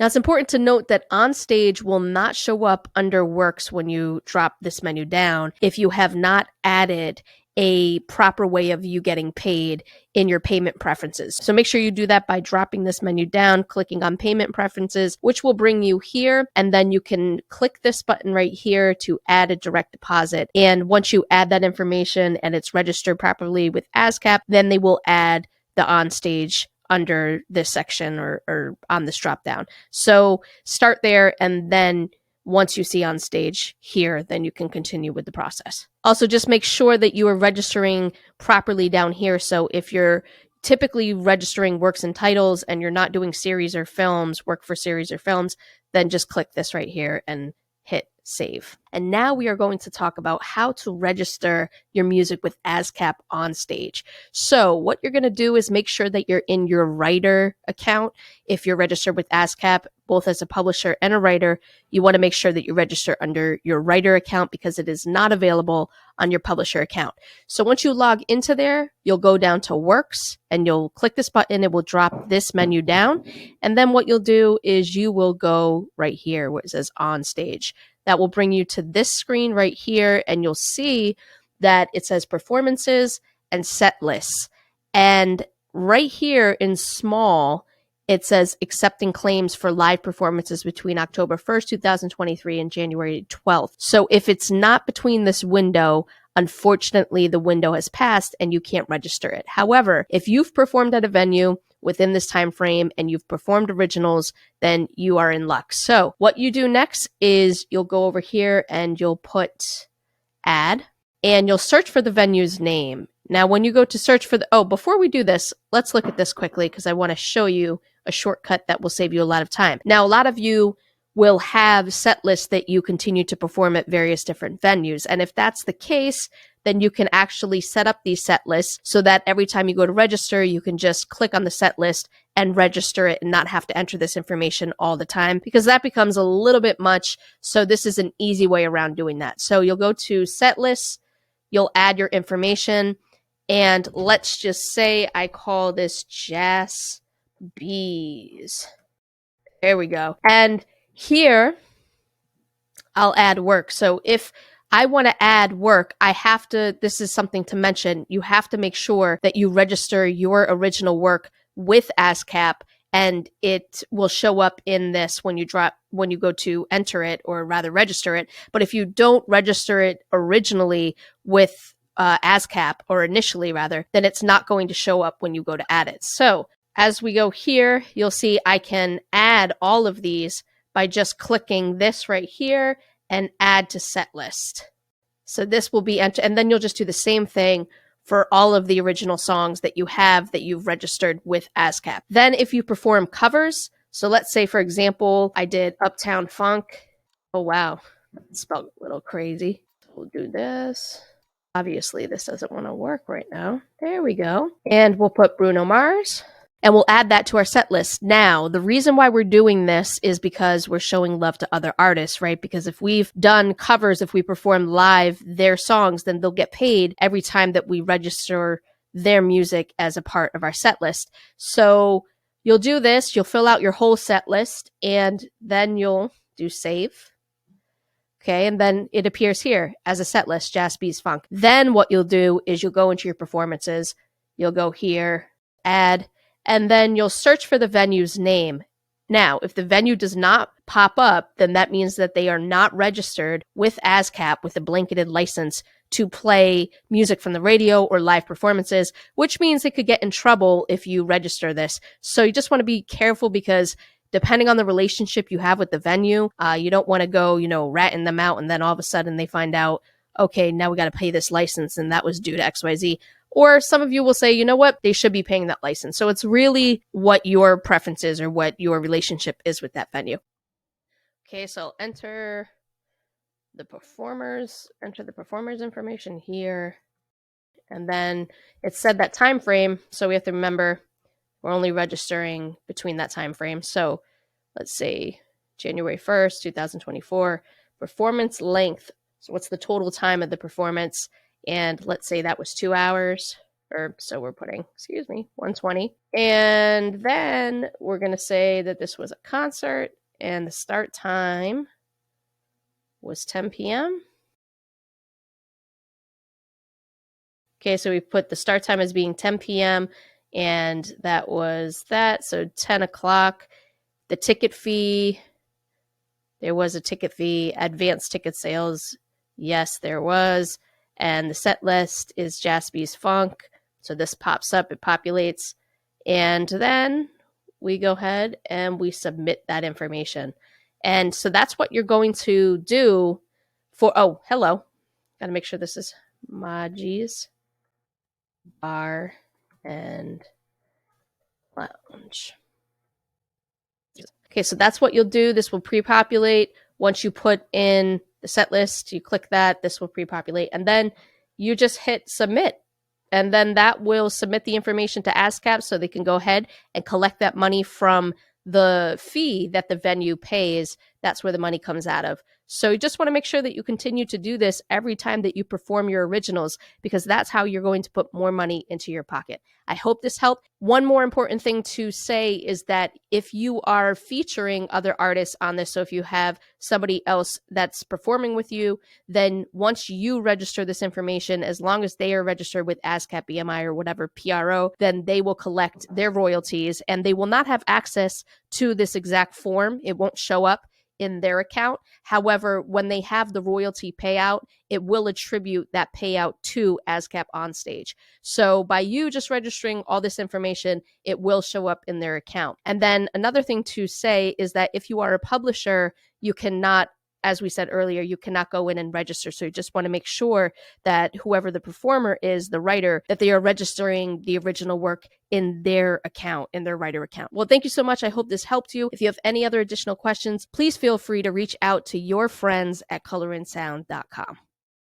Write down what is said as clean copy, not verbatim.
Now, it's important to note that OnStage will not show up under Works when you drop this menu down if you have not added a proper way of you getting paid in your payment preferences. So make sure you do that by dropping this menu down, clicking on payment preferences, which will bring you here. And then you can click this button right here to add a direct deposit. And once you add that information and it's registered properly with ASCAP, then they will add the OnStage under this section or on this drop down. So start there, and then once you see OnStage here, then you can continue with the process. Also, just make sure that you are registering properly down here. So if you're typically registering works and titles and you're not doing series or films, work for series or films, then just click this right here and hit save. And now we are going to talk about how to register your music with ASCAP OnStage. So what you're going to do is make sure that you're in your writer account. If you're registered with ASCAP, both as a publisher and a writer, you want to make sure that you register under your writer account because it is not available on your publisher account. So once you log into there, you'll go down to Works and you'll click this button. It will drop this menu down. And then what you'll do is you will go right here where it says OnStage. That will bring you to this screen right here, and you'll see that it says performances and set lists. And right here in small, it says accepting claims for live performances between October 1st, 2023 and January 12th. So if it's not between this window, unfortunately, the window has passed and you can't register it. However, if you've performed at a venue within this time frame and you've performed originals, then you are in luck. So what you do next is you'll go over here and you'll put add, and you'll search for the venue's name. Now, when you go to search for before we do this, let's look at this quickly because I want to show you a shortcut that will save you a lot of time. Now, a lot of you will have set lists that you continue to perform at various different venues. And if that's the case, then you can actually set up these set lists so that every time you go to register, you can just click on the set list and register it and not have to enter this information all the time, because that becomes a little bit much. So this is an easy way around doing that. So you'll go to set lists, you'll add your information, and let's just say I call this Jazz Bees. There we go. And here, I'll add work. So if I want to add work, this is something to mention, you have to make sure that you register your original work with ASCAP, and it will show up in this when you go to enter it, or rather register it. But if you don't register it originally with ASCAP, or initially rather, then it's not going to show up when you go to add it. So as we go here, you'll see I can add all of these by just clicking this right here and add to set list. So this will be entered, and then you'll just do the same thing for all of the original songs that you have that you've registered with ASCAP. Then if you perform covers, so let's say, for example, I did Uptown Funk. Oh, wow. That spelled a little crazy. So we'll do this. Obviously, this doesn't want to work right now. There we go. And we'll put Bruno Mars. And we'll add that to our set list. Now, the reason why we're doing this is because we're showing love to other artists, right? Because if we've done covers, if we perform live their songs, then they'll get paid every time that we register their music as a part of our set list. So you'll do this, you'll fill out your whole set list, and then you'll do save. Okay, and then it appears here as a set list, Jazz Bees Funk. Then what you'll do is you'll go into your performances, you'll go here, add, and then you'll search for the venue's name. Now, if the venue does not pop up, then that means that they are not registered with ASCAP with a blanketed license to play music from the radio or live performances, which means they could get in trouble if you register this. So you just want to be careful, because depending on the relationship you have with the venue, you don't want to go, ratting them out, and then all of a sudden they find out, okay, now we got to pay this license and that was due to XYZ. Or some of you will say, you know what, they should be paying that license. So it's really what your preference is or what your relationship is with that venue. Okay, so I'll enter the performers information here. And then it said that time frame. So we have to remember we're only registering between that time frame. So let's say January 1st, 2024, performance length. So what's the total time of the performance? And let's say that was 2 hours. or so we're putting, excuse me, 120. And then we're going to say that this was a concert and the start time was 10 p.m. Okay, so we put the start time as being 10 p.m. and that was that. So 10 o'clock. The ticket fee, there was a ticket fee. Advanced ticket sales, yes, there was. And the set list is Jaspy's Funk. So this pops up, it populates. And then we go ahead and we submit that information. And so that's what you're going to do for, oh, hello. Got to make sure this is Maji's Bar and Lounge. Okay, so that's what you'll do. This will pre-populate. Once you put in the set list, you click that, this will pre-populate, and then you just hit submit. And then that will submit the information to ASCAP so they can go ahead and collect that money from the fee that the venue pays. That's where the money comes out of. So you just want to make sure that you continue to do this every time that you perform your originals, because that's how you're going to put more money into your pocket. I hope this helped. One more important thing to say is that if you are featuring other artists on this, so if you have somebody else that's performing with you, then once you register this information, as long as they are registered with ASCAP, BMI, or whatever PRO, then they will collect their royalties and they will not have access to this exact form. It won't show up in their account. However, when they have the royalty payout, it will attribute that payout to ASCAP OnStage. So by you just registering all this information, it will show up in their account. And then another thing to say is that if you are a publisher, you cannot, as we said earlier, you cannot go in and register. So you just want to make sure that whoever the performer is, the writer, that they are registering the original work in their account, in their writer account. Well, thank you so much. I hope this helped you. If you have any other additional questions, please feel free to reach out to your friends at colorinsound.com.